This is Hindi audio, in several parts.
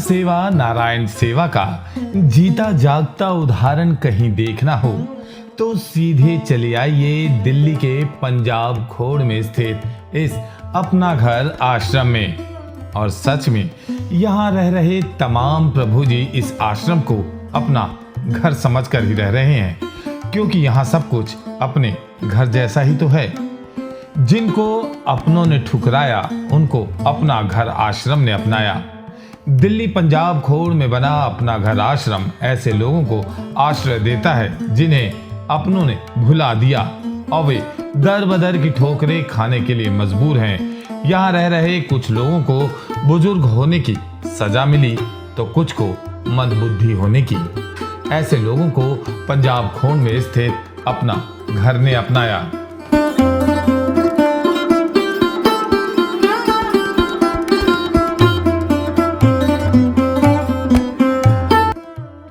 सेवा नारायण सेवा का जीता जागता उदाहरण कहीं देखना हो तो सीधे चले आइए दिल्ली के पंजाब खोड़ में स्थित इस अपना घर आश्रम में। और सच में यहाँ रह रहे तमाम प्रभु जी इस आश्रम को अपना घर समझकर ही रह रहे हैं, क्योंकि यहाँ सब कुछ अपने घर जैसा ही तो है। जिनको अपनों ने ठुकराया उनको अपना घर आश्रम ने अपनाया। दिल्ली पंजाब खोड़ में बना अपना घर आश्रम ऐसे लोगों को आश्रय देता है जिन्हें अपनों ने भुला दिया और वे दर बदर की ठोकरें खाने के लिए मजबूर हैं। यहाँ रह रहे कुछ लोगों को बुजुर्ग होने की सजा मिली तो कुछ को मंदबुद्धि होने की। ऐसे लोगों को पंजाब खोड़ में स्थित अपना घर ने अपनाया।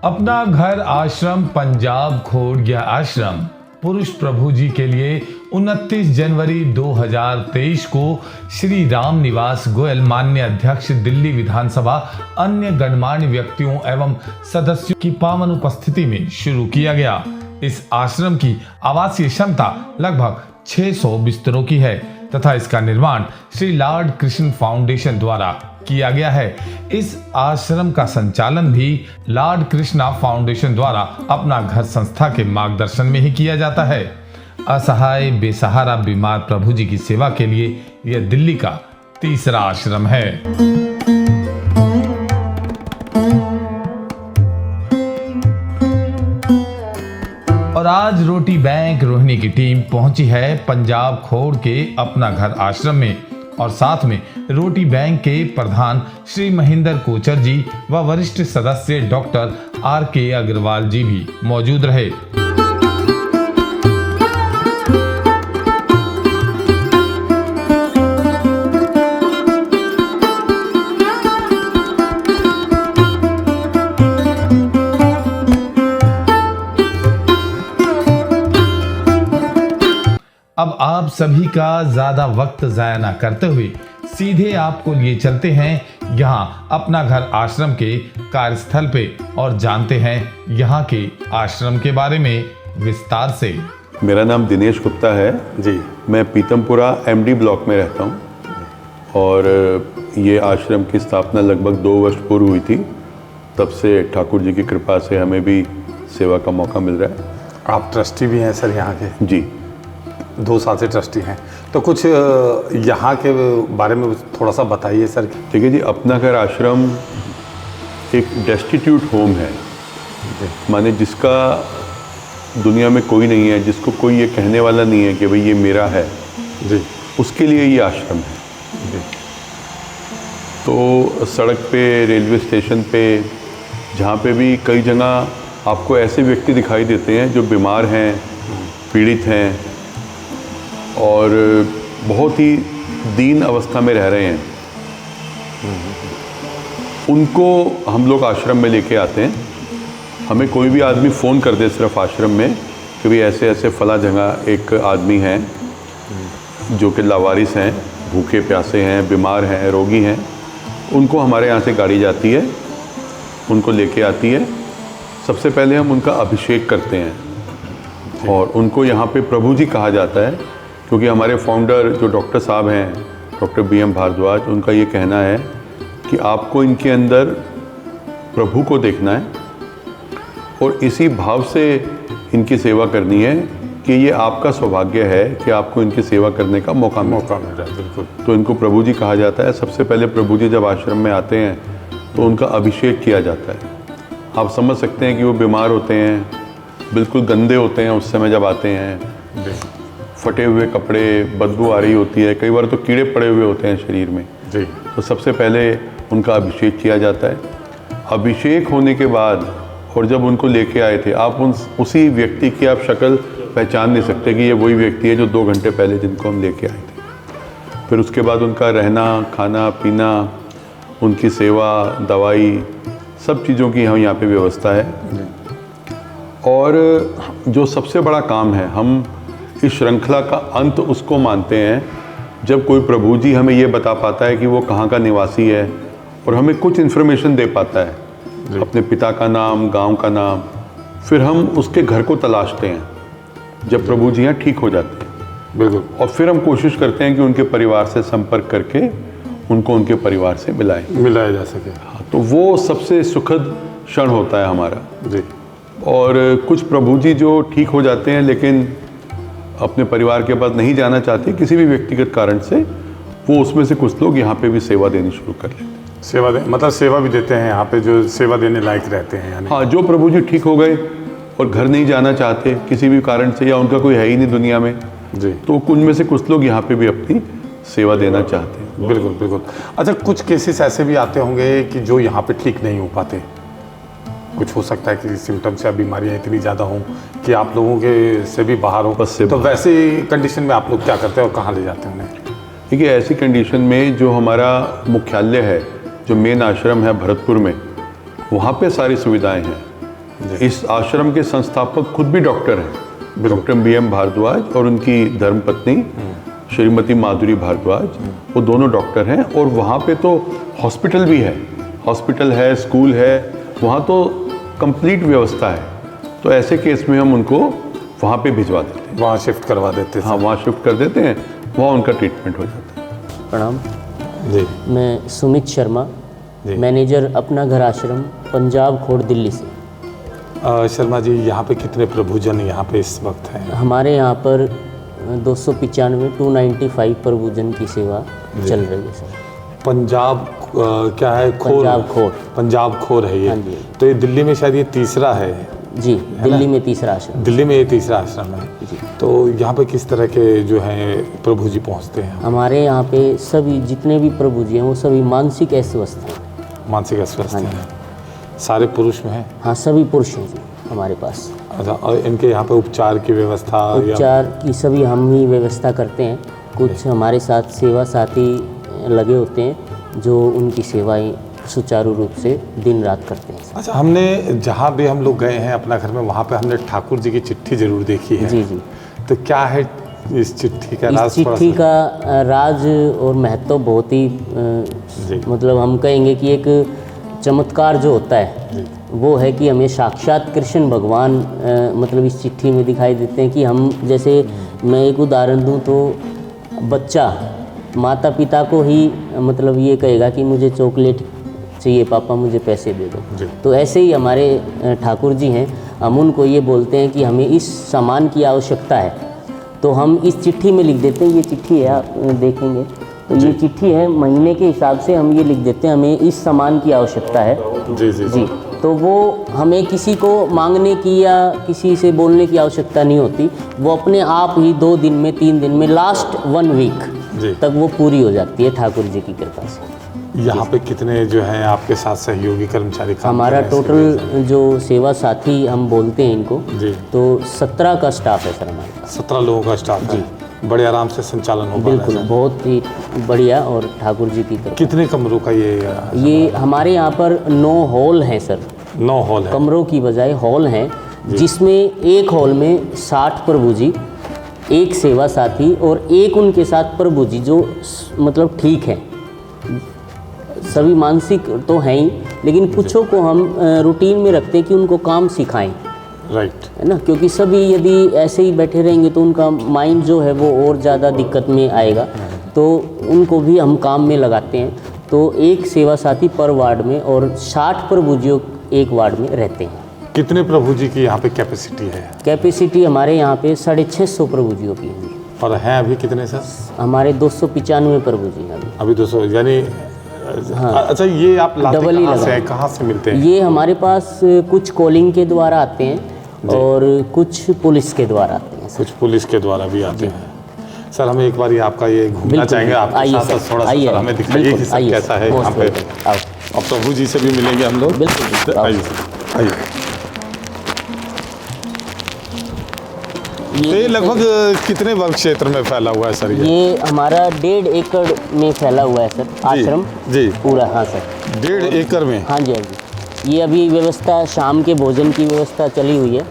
अपना घर आश्रम पंजाब खोड़ यह आश्रम पुरुष प्रभु जी के लिए 29 जनवरी 2023 को श्री राम निवास गोयल माननीय अध्यक्ष दिल्ली विधानसभा अन्य गणमान्य व्यक्तियों एवं सदस्यों की पावन उपस्थिति में शुरू किया गया। इस आश्रम की आवासीय क्षमता लगभग 600 बिस्तरों की है तथा इसका निर्माण श्री लॉर्ड कृष्ण फाउंडेशन द्वारा किया गया है। इस आश्रम का संचालन भी लॉर्ड कृष्णा फाउंडेशन द्वारा अपना घर संस्था के मार्गदर्शन में ही किया जाता है। असहाय बेसहारा बीमार प्रभु जी की सेवा के लिए यह दिल्ली का तीसरा आश्रम है। और आज रोटी बैंक रोहिणी की टीम पहुंची है पंजाब खोड़ के अपना घर आश्रम में और साथ में रोटी बैंक के प्रधान श्री महेंद्र कोचर जी व वरिष्ठ सदस्य डॉक्टर RK अग्रवाल जी भी मौजूद रहे। अब आप सभी का ज्यादा वक्त जाया ना करते हुए सीधे आपको लिए चलते हैं यहाँ अपना घर आश्रम के कार्यस्थल पे और जानते हैं यहाँ के आश्रम के बारे में विस्तार से। मेरा नाम दिनेश गुप्ता है जी। मैं पीतमपुरा MD ब्लॉक में रहता हूँ और ये आश्रम की स्थापना लगभग 2 वर्ष पूर्व हुई थी। तब से ठाकुर जी की कृपा से हमें भी सेवा का मौका मिल रहा है। आप ट्रस्टी भी हैं सर यहाँ के? जी, 2 साल से ट्रस्टी हैं। तो कुछ यहाँ के बारे में थोड़ा सा बताइए सर। ठीक है जी। अपना घर आश्रम एक डेस्टिट्यूट होम है, माने जिसका दुनिया में कोई नहीं है, जिसको कोई ये कहने वाला नहीं है कि भाई ये मेरा है जी, उसके लिए ये आश्रम है जी। तो सड़क पे, रेलवे स्टेशन पे, जहाँ पे भी कई जगह आपको ऐसे व्यक्ति दिखाई देते हैं जो बीमार हैं, पीड़ित हैं और बहुत ही दीन अवस्था में रह रहे हैं, उनको हम लोग आश्रम में लेके आते हैं। हमें कोई भी आदमी फ़ोन कर दे सिर्फ आश्रम में कि भाई ऐसे ऐसे फला जगह एक आदमी हैं जो कि लावारिस हैं, भूखे प्यासे हैं, बीमार हैं, रोगी हैं, उनको हमारे यहाँ से गाड़ी जाती है, उनको लेके आती है। सबसे पहले हम उनका अभिषेक करते हैं और उनको यहाँ पे प्रभु जी कहा जाता है, क्योंकि हमारे फाउंडर जो डॉक्टर साहब हैं, डॉक्टर BM भारद्वाज, उनका ये कहना है कि आपको इनके अंदर प्रभु को देखना है और इसी भाव से इनकी सेवा करनी है कि ये आपका सौभाग्य है कि आपको इनकी सेवा करने का मौका मिल रहा है। बिल्कुल। तो इनको प्रभु जी कहा जाता है। सबसे पहले प्रभु जी जब आश्रम में आते हैं तो उनका अभिषेक किया जाता है। आप समझ सकते हैं कि वो बीमार होते हैं, बिल्कुल गंदे होते हैं उस समय जब आते हैं, फटे हुए कपड़े, बदबू आ रही होती है, कई बार तो कीड़े पड़े हुए होते हैं शरीर में जी। तो सबसे पहले उनका अभिषेक किया जाता है। अभिषेक होने के बाद और जब उनको लेके आए थे, आप उसी व्यक्ति की आप शक्ल पहचान नहीं सकते कि ये वही व्यक्ति है जो 2 घंटे पहले जिनको हम लेके आए थे। फिर उसके बाद उनका रहना, खाना पीना, उनकी सेवा, दवाई, सब चीज़ों की हम यहाँ पे व्यवस्था है। और जो सबसे बड़ा काम है, हम इस श्रृंखला का अंत उसको मानते हैं जब कोई प्रभु जी हमें ये बता पाता है कि वो कहाँ का निवासी है और हमें कुछ इन्फॉर्मेशन दे पाता है, अपने पिता का नाम, गांव का नाम, फिर हम उसके घर को तलाशते हैं जब प्रभु जी यहाँ ठीक हो जाते हैं। बिल्कुल। और फिर हम कोशिश करते हैं कि उनके परिवार से संपर्क करके उनको उनके परिवार से मिलाया जा सके। हाँ, तो वो सबसे सुखद क्षण होता है हमारा जी। और कुछ प्रभु जी जो ठीक हो जाते हैं लेकिन अपने परिवार के पास नहीं जाना चाहते किसी भी व्यक्तिगत कारण से, वो उसमें से कुछ लोग यहाँ पे भी सेवा देनी शुरू कर लेते हैं। सेवा मतलब सेवा भी देते हैं यहाँ पे, जो सेवा देने लायक रहते हैं यानी। हाँ, जो प्रभु जी ठीक हो गए और घर नहीं जाना चाहते किसी भी कारण से, या उनका कोई है ही नहीं दुनिया में जी, तो उनमें से कुछ लोग यहाँ पे भी अपनी सेवा देना चाहते हैं। बिल्कुल बिल्कुल। अच्छा, कुछ केसेस ऐसे भी आते होंगे कि जो यहाँ पे ठीक नहीं हो पाते, कुछ हो सकता है कि सिम्टम्स या बीमारियाँ इतनी ज़्यादा हों कि आप लोगों के से भी बाहर हो, तो वैसे कंडीशन में आप लोग क्या करते हैं और कहाँ ले जाते हैं उन्हें? देखिए, ऐसी कंडीशन में जो हमारा मुख्यालय है, जो मेन आश्रम है भरतपुर में, वहाँ पे सारी सुविधाएं हैं। इस आश्रम के संस्थापक खुद भी डॉक्टर हैं, डॉक्टर BM भारद्वाज, और उनकी धर्मपत्नी श्रीमती माधुरी भारद्वाज, वो दोनों डॉक्टर हैं। और वहाँ पे तो हॉस्पिटल भी है, हॉस्पिटल है, स्कूल है, वहाँ तो कंप्लीट व्यवस्था है। तो ऐसे केस में हम उनको वहाँ पे भिजवा देते हैं, वहाँ शिफ्ट करवा देते हैं। हाँ, वहाँ शिफ्ट कर देते हैं, वहाँ उनका ट्रीटमेंट हो जाता है। प्रणाम जी। मैं सुमित शर्मा, जी। मैनेजर अपना घर आश्रम, पंजाब खोड़, दिल्ली से। शर्मा जी, यहाँ पे कितने प्रभुजन यहाँ पे इस वक्त हैं? हमारे यहाँ पर 295 प्रभुजन की सेवा चल रही है सर। पंजाब क्या है? पंजाब खोड़। पंजाब खोड़ है ये। हाँ जी। तो ये दिल्ली में शायद ये तीसरा है। जी, दिल्ली में तीसरा आश्रम। दिल्ली में ये तीसरा आश्रम है जी। तो यहाँ पे किस तरह के जो हैं प्रभु जी पहुँचते हैं? हमारे यहाँ पे सभी जितने भी प्रभु जी हैं वो सभी मानसिक अस्वस्थ हैं। मानसिक अस्वस्थ हाँ जी। हैं। सारे पुरुष में हैं? हाँ, सभी पुरुष हैं जी हमारे पास। अच्छा, और इनके यहाँ पे उपचार की व्यवस्था या उपचार की सभी हम ही व्यवस्था करते हैं। कुछ हमारे साथ सेवा साथी लगे होते हैं जो उनकी सेवाएं सुचारू रूप से दिन रात करते हैं। अच्छा, हमने जहाँ भी हम लोग गए हैं अपना घर में, वहाँ पे हमने ठाकुर जी की चिट्ठी जरूर देखी है। जी जी। तो क्या है इस चिट्ठी का राज? इस चिट्ठी का राज और महत्व बहुत ही मतलब हम कहेंगे कि एक चमत्कार जो होता है वो है कि हमें साक्षात कृष्ण भगवान मतलब इस चिट्ठी में दिखाई देते हैं। कि हम जैसे मैं एक उदाहरण दूं तो बच्चा माता पिता को ही मतलब ये कहेगा कि मुझे चॉकलेट चाहिए पापा, मुझे पैसे दे दो। तो ऐसे ही हमारे ठाकुर जी हैं, हम उनको ये बोलते हैं कि हमें इस सामान की आवश्यकता है, तो हम इस चिट्ठी में लिख देते हैं। ये चिट्ठी है, आप देखेंगे तो ये चिट्ठी है, महीने के हिसाब से हम ये लिख देते हैं हमें इस सामान की आवश्यकता है। जी जी जी। तो वो हमें किसी को मांगने की या किसी से बोलने की आवश्यकता नहीं होती, वो अपने आप ही 2 दिन में, 3 दिन में, लास्ट 1 वीक तक वो पूरी हो जाती है ठाकुर जी की कृपा से। यहाँ पे कितने जो हैं आपके साथ सहयोगी कर्मचारी काम हमारा कर रहे हैं टोटल जो सेवा साथी हम बोलते हैं इनको, जी, तो 17 का स्टाफ है सर हमारे पास। 17 लोगों का स्टाफ है। बड़े आराम से संचालन हो पा रहा है बिल्कुल, सर। बहुत ही बढ़िया। और ठाकुर जी की तरफ कितने कमरों का ये हमारे यहाँ पर 9 हॉल हैं सर। 9 हॉल है? कमरों की बजाय हॉल हैं, जिसमें एक हॉल में 60 प्रभु जी, एक सेवा साथी और एक उनके साथ प्रभु जी जो मतलब ठीक है। सभी मानसिक तो हैं ही, लेकिन कुछों को हम रूटीन में रखते हैं कि उनको काम सिखाएं, राइट, है ना। क्योंकि सभी यदि ऐसे ही बैठे रहेंगे तो उनका माइंड जो है वो और ज़्यादा दिक्कत में आएगा, तो उनको भी हम काम में लगाते हैं। तो एक सेवा साथी पर वार्ड में और 60 प्रभु जी एक वार्ड में रहते हैं। कितने प्रभु जी की यहाँ पे कैपेसिटी है? कैपेसिटी हमारे यहाँ पे 650 प्रभु जियों की है। और हैं अभी कितने सर? हमारे 295 प्रभु जी हैं अभी 200, यानी हाँ। अच्छा, ये आप लाते डबल ही कहाँ से लगा। हैं, कहाँ से मिलते हैं? ये हमारे पास कुछ कॉलिंग के द्वारा आते हैं और कुछ पुलिस के द्वारा आते हैं। कुछ पुलिस के द्वारा भी आते हैं। सर, हमें एक बार ये आपका ये घूमना बिल्कुल, चाहेंगे आपके आइए साथ, सर, तो थोड़ा सा आइए, सर हमें दिखाइए बिल्कुल, कि सर आइए कैसा सर, है यहाँ most पे। welcome, आओ। और प्रभु जी से भी मिलेंगे हम लोग। बिल्कुल, बिल्कुल, आओ। आइए सर, आइए। ये लगभग कितने वर्ग क्षेत्र में फैला हुआ है सर? ये हमारा 1.5 एकड़ में फैला हुआ है सर आश्रम। जी पूरा, हाँ सर। 1.5 एकड़ में? हाँ जी, हाँ जी। ये अभी व्यवस्था शाम के भोजन की व्यवस्था चली हुई है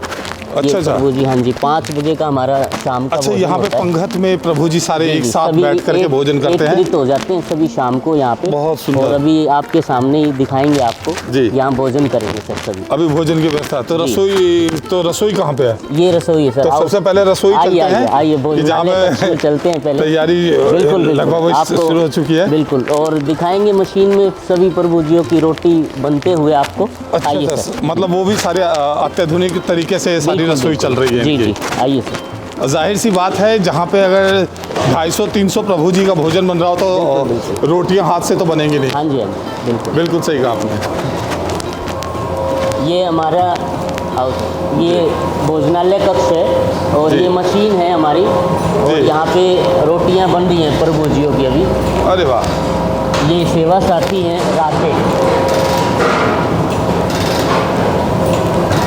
अच्छा, अच्छा। प्रभु जी, हाँ जी, 5 बजे का हमारा शाम का अच्छा, भोजन यहाँ पे होता है। पंगत में प्रभु जी सारे जी, एक जी, साथ सभी बैठ करके भोजन करते हैं। एकत्रित हो जाते हैं सभी शाम को यहाँ पे। बहुत सुंदर। और अभी आपके सामने ही दिखाएंगे आपको। जी। यहाँ भोजन करेंगे सर सभी। अभी भोजन की व्यवस्था, तो रसोई कहाँ पे है? ये रसोई है सर। तो आओ। सबसे पहले रसोई आइए, चलते आइए, हैं आइए, कि भोजनालय जहाँ कक्ष में चलते हैं पहले। तैयारी बिल्कुल लगभग आपको शुरू हो चुकी है। बिल्कुल, और दिखाएंगे मशीन में सभी प्रभु जियों की रोटी बनते हुए आपको। अच्छा, आइए अच्छा, सर। मतलब वो भी सारे अत्याधुनिक तरीके से सारी बिल्कुल, रसोई बिल्कुल। चल रही है जी इनकी। जी, आइए सर। जाहिर सी बात है, जहाँ पे अगर 250-300 प्रभु जी का भोजन बन रहा हो तो बिल्कुल। रोटियां हाथ से तो बनेंगी नहीं। हाँ जी, हाँ जी, बिल्कुल। बिल्कुल सही कहा आपने। ये हमारा हाउस, ये भोजनालय कक्ष है और जी। ये मशीन है हमारी। और जी। यहाँ पे रोटियाँ बन रही हैं प्रभु जियों की अभी। अरे वाह, ये सेवा साथी हैं राधे।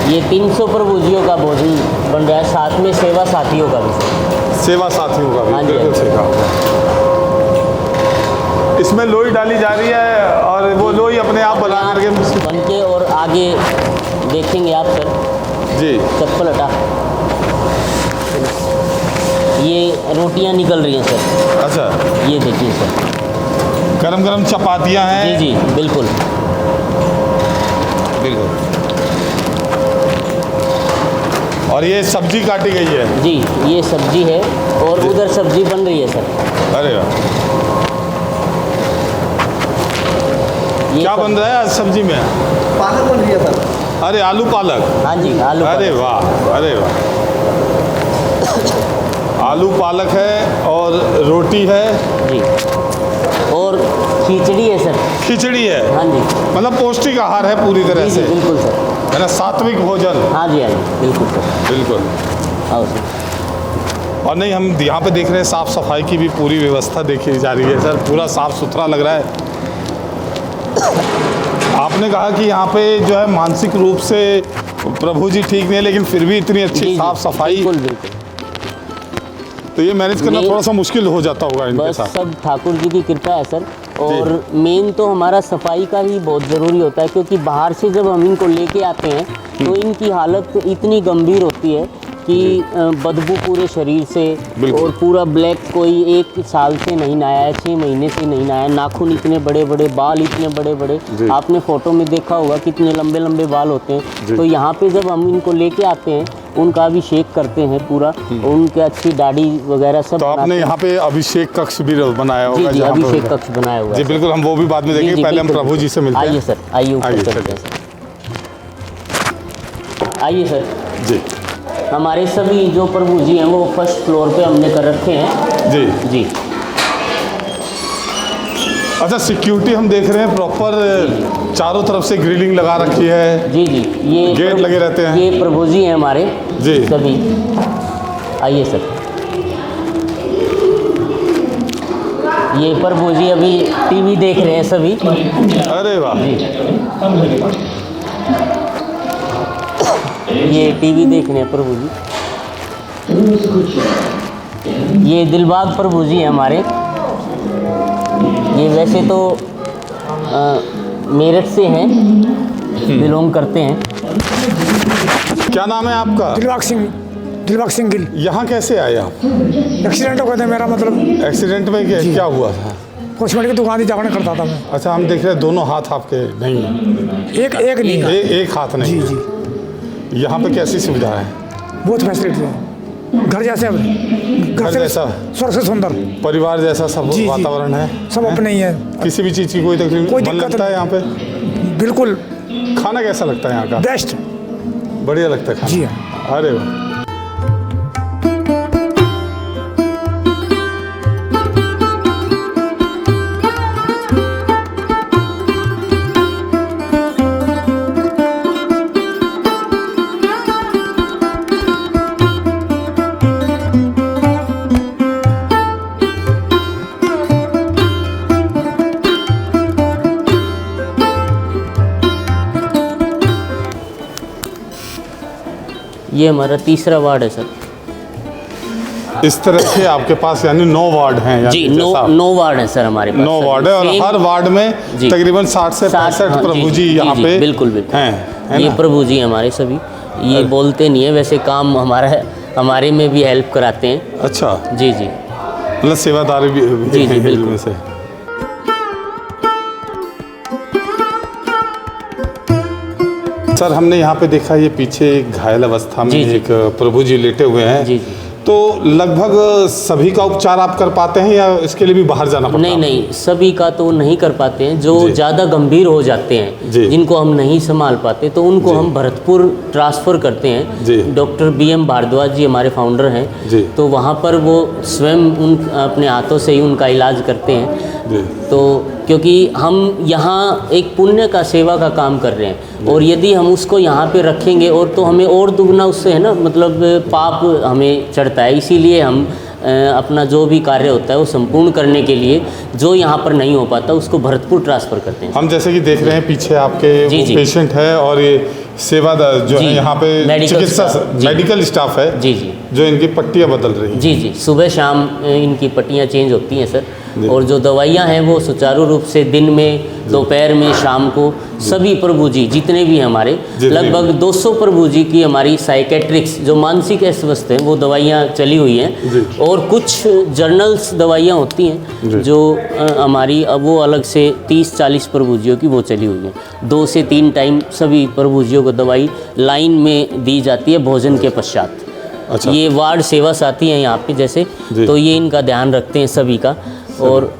ये 300 प्रभु जियों का भोजन बन रहा है, साथ में सेवा साथियों का भी। सेवा साथियों का हाँ भी जी, बिल्कुल हाँ जी। सही कहा। इसमें लोई डाली जा रही है और वो लोई अपने आप बना करके बन के, और आगे देखेंगे आप सर। जी, चप्पल हटा। ये रोटियां निकल रही हैं सर। अच्छा, ये देखिए सर। गरम गरम चपातियाँ जी हैं। जी, बिल्कुल। बिल्कुल। और ये सब्जी काटी गई है। जी, ये सब्जी है और उधर सब्जी बन रही है सर। अरे वाह, ये क्या बन रहा है आज सब्जी में? पालक बन रही है सर। अरे आलू पालक। हाँ जी, आलू अरे पालक। वाह, अरे वाह। आलू पालक है और रोटी है, जी, और खिचड़ी है सर। खिचड़ी है। हाँ जी, मतलब पौष्टिक आहार है पूरी तरह जी जी, से, बिल्कुल सर। है ना, सात्विक भोजन। हाँ जी, हाँ जी, बिल्कुल सर। बिल्कुल। आओ सर। और नहीं, हम यहाँ पे देख रहे हैं साफ सफाई की भी पूरी व्यवस्था देखी जा रही है सर, पूरा साफ सुथरा लग रहा है। आपने कहा कि यहाँ पे जो है मानसिक रूप से प्रभु जी ठीक नहीं है, लेकिन फिर भी इतनी जी, अच्छी जी, साफ सफाई, बिल्कुल बिल्कुल। तो ये मैनेज करना ये- थोड़ा सा मुश्किल हो जाता होगा इनके बस साथ। सब ठाकुर जी की कृपा है सर। और मेन तो हमारा सफाई का ही बहुत ज़रूरी होता है, क्योंकि बाहर से जब हम इनको लेके आते हैं तो इनकी हालत इतनी गंभीर होती है कि बदबू पूरे शरीर से, बिल्कुल। और पूरा ब्लैक, कोई 1 साल से नहीं नहाया है, 6 महीने से नहीं नहाया, नाखून इतने बड़े बड़े, बाल इतने बड़े बड़े। जी। आपने फोटो में देखा होगा कितने लंबे लंबे बाल होते हैं। जी। तो यहाँ पे जब हम इनको लेके आते हैं, उनका अभिषेक करते हैं पूरा, उनके अच्छी दाढ़ी वगैरह सब तो बनाते आपने हैं। यहाँ पे अभिषेक कक्ष भी बनाया जी होगा जी, जहाँ पे अभिषेक होगा। कक्ष बनाया हुआ है जी सर। बिल्कुल, हम वो भी बाद में जी, देखेंगे, जी, पहले हम बिल्कुल, प्रभु जी से मिलते हैं। आइए सर, आइए ऊपर आइए, चलते हैं सर। आइए सर। जी हमारे सभी जो प्रभु जी हैं वो फर्स्ट फ्लोर पे हमने कर रखे हैं। जी। जी, अच्छा, सिक्योरिटी हम देख रहे हैं प्रॉपर, चारों तरफ से ग्रिलिंग लगा रखी है। जी जी, ये गेट लगे रहते हैं। ये प्रभु जी हैं हमारे। जी। सभी आइए सर। ये प्रभु जी अभी टीवी देख रहे हैं सभी। अरे वाह, ये टीवी देख रहे हैं प्रभु जी। ये दिलबाग प्रभु जी हैं हमारे। ये वैसे तो मेरठ से हैं, बिलोंग करते हैं। क्या नाम है आपका? दिलबाग सिंह गिल। यहाँ कैसे आए आप? एक्सीडेंट हो गया था मेरा, मतलब एक्सीडेंट में क्या हुआ था? कॉस्मेटिक की दुकान ही जाकर करता था मैं। अच्छा, हम देख रहे हैं दोनों हाथ आपके नहीं हैं। एक नहीं है। एक हाथ नहीं जी है। जी, यहाँ पे कैसी सुविधा है? बहुत फैसिलिटी है, घर जैसे, घर से जैसा? स्वर्ग से सुंदर, परिवार जैसा सब जी, जी। वातावरण है? सब अपने ही है। किसी भी चीज़ की कोई तकलीफ? कोई मन दिक्कत लगता है यहाँ पे? बिल्कुल खाना कैसा लगता है यहाँ का? बेस्ट। बढ़िया लगता है खाना? जी हाँ। अरे वाह, ये हमारा तीसरा वार्ड है सर। इस तरह से आपके पास यानी 9 वार्ड हैं? यानी जी, जैसा- 9 वार्ड है सर हमारे पास। 9 वार्ड है और सेम- हर वार्ड में जी। तकरीबन 60 से 65 हाँ, प्रभु जी यहाँ जी, पे बिल्कुल बिल्कुल हैं, है ये ना? प्रभु जी हमारे सभी। ये बोलते नहीं है, वैसे काम हमारे में भी हेल्प कराते हैं। अच्छा, जी जी मतलब सेवादारी भी जी, हैं बिल्कुल। इनमें से। सर हमने यहाँ पे देखा ये पीछे एक घायल अवस्था में जी, जी। एक प्रभु जी लेटे हुए हैं। जी जी। तो लगभग सभी का उपचार आप कर पाते हैं या इसके लिए भी बाहर जाना पड़ता है? नहीं नहीं, सभी का तो नहीं कर पाते हैं। जो जी। ज़्यादा गंभीर हो जाते हैं, जी। जिनको हम नहीं संभाल पाते, तो उनको जी। हम भरतपुर ट्रांसफ़र करते हैं। जी। डॉक्टर BM भारद्वाज जी हमारे फाउंडर हैं। जी। तो वहाँ पर वो स्वयं अपने हाथों से ही उनका इलाज करते हैं। जी। तो क्योंकि हम यहाँ एक पुण्य का सेवा का काम कर रहे हैं, और यदि हम उसको यहाँ पे रखेंगे और तो हमें और दुगना उससे है ना, मतलब पाप हमें चढ़ता है। इसीलिए हम अपना जो भी कार्य होता है वो संपूर्ण करने के लिए जो यहाँ पर नहीं हो पाता उसको भरतपुर ट्रांसफ़र करते हैं। हम जैसे कि देख रहे हैं पीछे आपके जी, वो जी। पेशेंट है और ये सेवादार जो जी, है यहाँ पे मेडिकल चिकित्सा स्टाफ, जी। मेडिकल स्टाफ है जी जी जो इनकी पट्टियाँ बदल रही हैं। जी जी, सुबह शाम इनकी पट्टियाँ चेंज होती हैं सर। जी। और जो दवाइयाँ हैं वो सुचारू रूप से दिन में, दोपहर में, शाम को सभी प्रभु जी जितने भी हैं हमारे, जितने भी। लगभग 200 प्रभु जी की हमारी साइकेट्रिक्स जो मानसिक अस्वस्थ हैं वो दवाइयाँ चली हुई हैं। जी। और कुछ जर्नल्स दवाइयाँ होती जी। हैं जो हमारी अब वो अलग से 30-40 प्रभु जियों की वो चली हुई हैं। 2 से 3 टाइम सभी प्रभु जियों को दवाई लाइन में दी जाती है भोजन के पश्चात। अच्छा। ये वार्ड सेवा साथी हैं यहाँ पे जैसे, जी। तो ये इनका ध्यान रखते हैं सभी का। और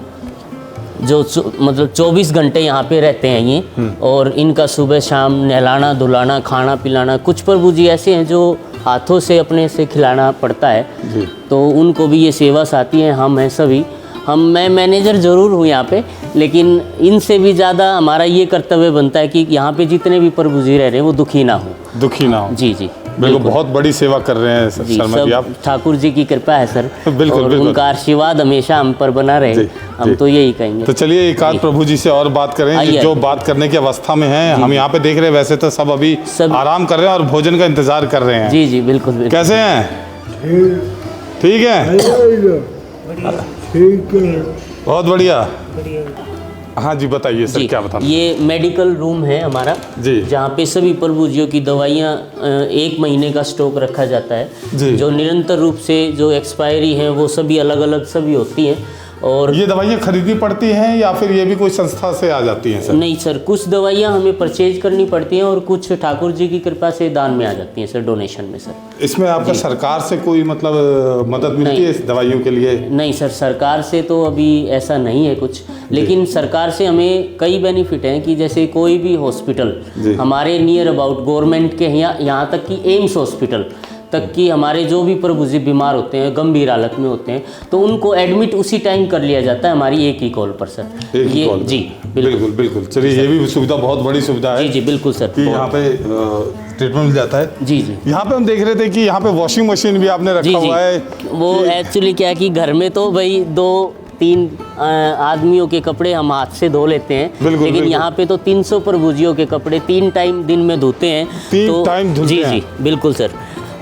जो मतलब 24 घंटे यहाँ पे रहते हैं ये, और इनका सुबह शाम नहलाना धुलाना खाना पिलाना। कुछ प्रभु जी ऐसे हैं जो हाथों से अपने से खिलाना पड़ता है, जी। तो उनको भी ये सेवा साथी हैं। हम हैं सभी, मैं मैनेजर ज़रूर हूँ यहाँ पे, लेकिन इनसे भी ज़्यादा हमारा ये कर्तव्य बनता है कि यहाँ पे जितने भी प्रभु जी रह रहे हैं वो दुखी ना हो। दुखी ना हो। जी जी बिल्कुल, बहुत बड़ी सेवा कर रहे हैं जी, शर्मा जी आप। सब ठाकुर जी की कृपा है सर। बिल्कुल, और बिल्कुल। उनका आशीर्वाद हमेशा हम पर बना रहे, जी, हम जी। तो यही कहेंगे। तो चलिए एक आध जी। प्रभु जी से और बात करें आइए, जो आइए। बात करने की अवस्था में हैं। हम यहाँ पे देख रहे हैं वैसे तो सब अभी सब- आराम कर रहे हैं और भोजन का इंतजार कर रहे हैं। जी जी बिल्कुल बिल्कुल। कैसे हैं? ठीक है, बहुत बढ़िया। हाँ जी, बताइए सर, जी, क्या बताना? ये मेडिकल रूम है हमारा, जी। जहाँ पे सभी प्रभु जियों की दवाइयाँ 1 महीने का स्टॉक रखा जाता है। जी। जो निरंतर रूप से जो एक्सपायरी हैं वो सभी अलग अलग सभी होती हैं। और ये दवाइयाँ खरीदनी पड़ती हैं या फिर ये भी कोई संस्था से आ जाती हैं सर? नहीं सर, कुछ दवाइयाँ हमें परचेज करनी पड़ती हैं और कुछ ठाकुर जी की कृपा से दान में आ जाती हैं सर, डोनेशन में सर। इसमें आपका सरकार से कोई मतलब मदद मिलती है इस दवाइयों के लिए? नहीं सर, सरकार से तो अभी ऐसा नहीं है कुछ, लेकिन सरकार से हमें कई बेनिफिट हैं कि जैसे कोई भी हॉस्पिटल जी। हमारे नियर अबाउट गवर्नमेंट के यहाँ तक कि एम्स हॉस्पिटल तक कि हमारे जो भी प्रभु जी बीमार होते हैं, गंभीर हालत में होते हैं, तो उनको एडमिट उसी टाइम कर लिया जाता है हमारी एक ही कॉल पर सर। एक ही ये कॉल पे? जी बिल्कुल बिल्कुल। चलिए, ये भी सुविधा बहुत बड़ी सुविधा है जी जी बिल्कुल सर। कि यहाँ पे ट्रीटमेंट मिल जाता है। जी जी यहाँ पे हम देख रहे थे कि यहाँ पे वॉशिंग मशीन भी आपने जी रखा जी हुआ है। वो एक्चुअली क्या है कि घर में तो भाई 2-3 आदमियों के कपड़े हम हाथ से धो लेते हैं, बिल्कुल, लेकिन बिल्कुल। यहाँ पे तो 300 प्रभुजियों के कपड़े 3 टाइम दिन में धोते हैं। 3 टाइम धुलते जी हैं? जी बिल्कुल सर।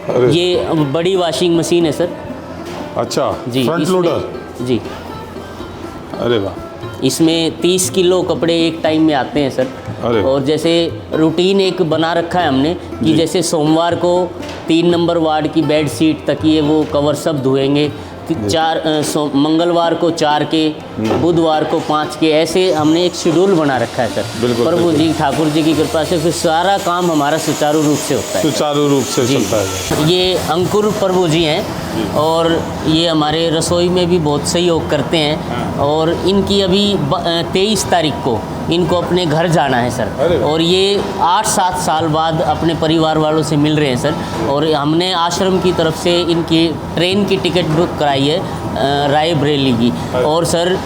अरे। ये बड़ी वॉशिंग मशीन है सर। अच्छा, जी फ्रंट इसमें- लोडर। जी, अरे वाह, इसमें 30 किलो कपड़े एक टाइम में आते हैं सर। अरे। और जैसे रूटीन एक बना रखा है हमने कि जी। जैसे सोमवार को 3 नंबर वार्ड की बेड शीट तकिए वो कवर सब धोएंगे, मंगलवार को 4 के, बुधवार को 5 के, ऐसे हमने एक शेड्यूल बना रखा है सर। बिल्कुल, प्रभु बिल्कुल। जी ठाकुर जी की कृपा से फिर सारा काम हमारा सुचारू रूप से होता है। सुचारू रूप से जी। चलता है। ये अंकुर प्रभु जी हैं और ये हमारे रसोई में भी बहुत सहयोग करते हैं। और इनकी अभी 23 तारीख को इनको अपने घर जाना है अरे सर, वाह। और ये 8-7 साल बाद अपने परिवार वालों से मिल रहे हैं सर। और हमने आश्रम की तरफ से इनकी ट्रेन की टिकट बुक कराई है रायबरेली की। और सर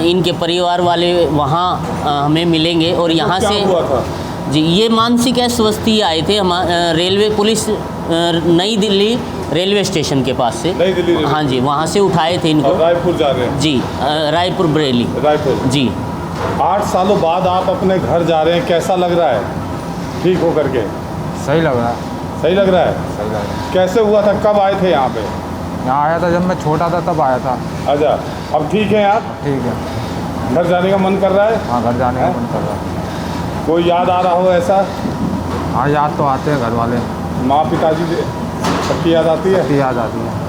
इनके परिवार वाले वहाँ हमें मिलेंगे और यहाँ क्या से हुआ था? जी, ये मानसिक अस्वस्थी आए थे। हम रेलवे पुलिस नई दिल्ली रेलवे स्टेशन के पास से, नई दिल्ली रेलवे। हाँ जी, वहाँ से उठाए थे इनको। और रायपुर जा रहे हैं? जी, रायपुर बरेली। रायपुर। जी 8 सालों बाद आप अपने घर जा रहे हैं, कैसा लग रहा है ठीक हो करके? सही लग रहा है। सही लग रहा है? सही लग रहा है। कैसे हुआ था, कब आए थे यहाँ पे? यहाँ आया था जब मैं छोटा था, तब आया था। अच्छा, अब ठीक है आप? ठीक है। घर जाने का मन कर रहा है? हाँ, घर जाने का मन कर रहा है। कोई याद आ रहा हो ऐसा? हाँ, याद तो आते हैं घर वाले। माँ पिताजी सबकी याद आती है? याद आती है।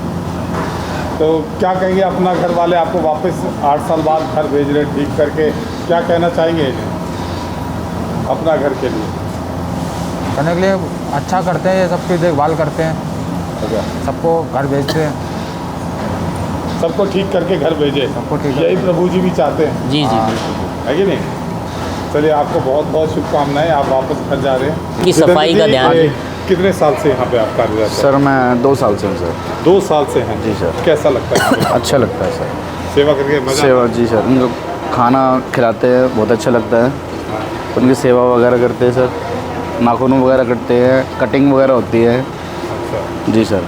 तो क्या कहेंगे, अपना घर वाले आपको वापस 8 साल बाद घर भेज रहे ठीक करके, क्या कहना चाहेंगे इन्हें अपना घर के लिए? करने के लिए अच्छा करते हैं, ये सबकी देखभाल करते हैं, सबको घर भेजते हैं, सबको ठीक करके घर भेजे, सबको ठीक यही करके। प्रभु जी भी चाहते हैं, जी जी है कि नहीं? चलिए, आपको बहुत बहुत शुभकामनाएं, आप वापस घर जा रहे हैं। की सफाई का ध्यान। कितने साल से यहाँ पे आप कार्यरत हैं? सर मैं 2 साल से हूँ सर। 2 साल से हैं जी सर। कैसा लगता है? अच्छा लगता है सर। सेवा करके मजा सेवा, जी सर, उनको खाना खिलाते हैं, बहुत अच्छा लगता है। उनकी सेवा वगैरह करते हैं सर, नाखून वगैरह कटते हैं, कटिंग वगैरह होती है। अच्छा। जी सर।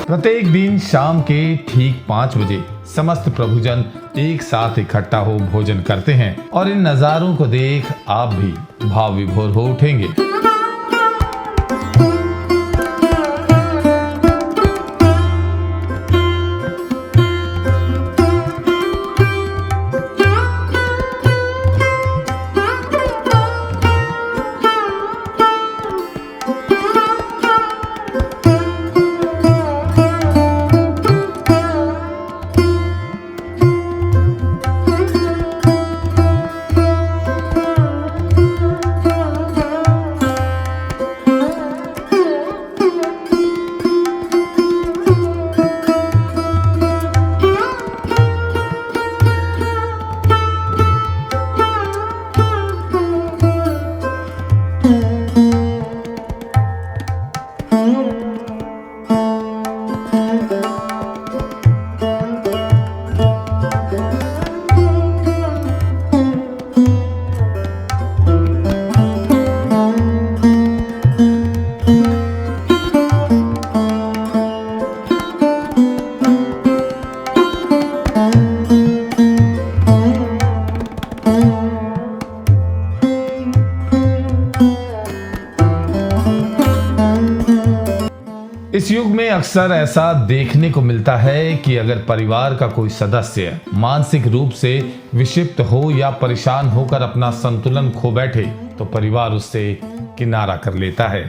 प्रत्येक दिन शाम के ठीक 5 बजे समस्त प्रभुजन एक साथ इकट्ठा हो भोजन करते हैं और इन नजारों को देख आप भी भाव विभोर हो उठेंगे। इस युग में अक्सर ऐसा देखने को मिलता है कि अगर परिवार का कोई सदस्य मानसिक रूप से विक्षिप्त हो या परेशान होकर अपना संतुलन खो बैठे तो परिवार उससे किनारा कर लेता है।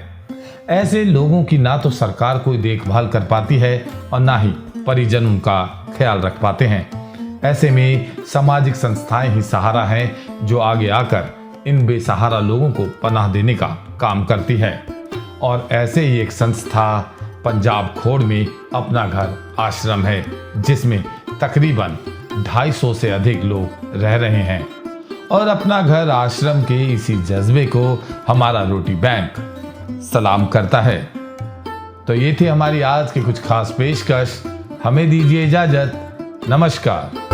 ऐसे लोगों की ना तो सरकार कोई देखभाल कर पाती है और ना ही परिजन उनका ख्याल रख पाते हैं। ऐसे में सामाजिक संस्थाएं ही सहारा हैं जो आगे आकर इन बेसहारा लोगों को पनाह देने का काम करती है। और ऐसे ही एक संस्था पंजाब खोड़ में अपना घर आश्रम है, जिसमें तकरीबन 250 से अधिक लोग रह रहे हैं। और अपना घर आश्रम के इसी जज्बे को हमारा रोटी बैंक सलाम करता है। तो ये थी हमारी आज की कुछ खास पेशकश। हमें दीजिए इजाजत। नमस्कार।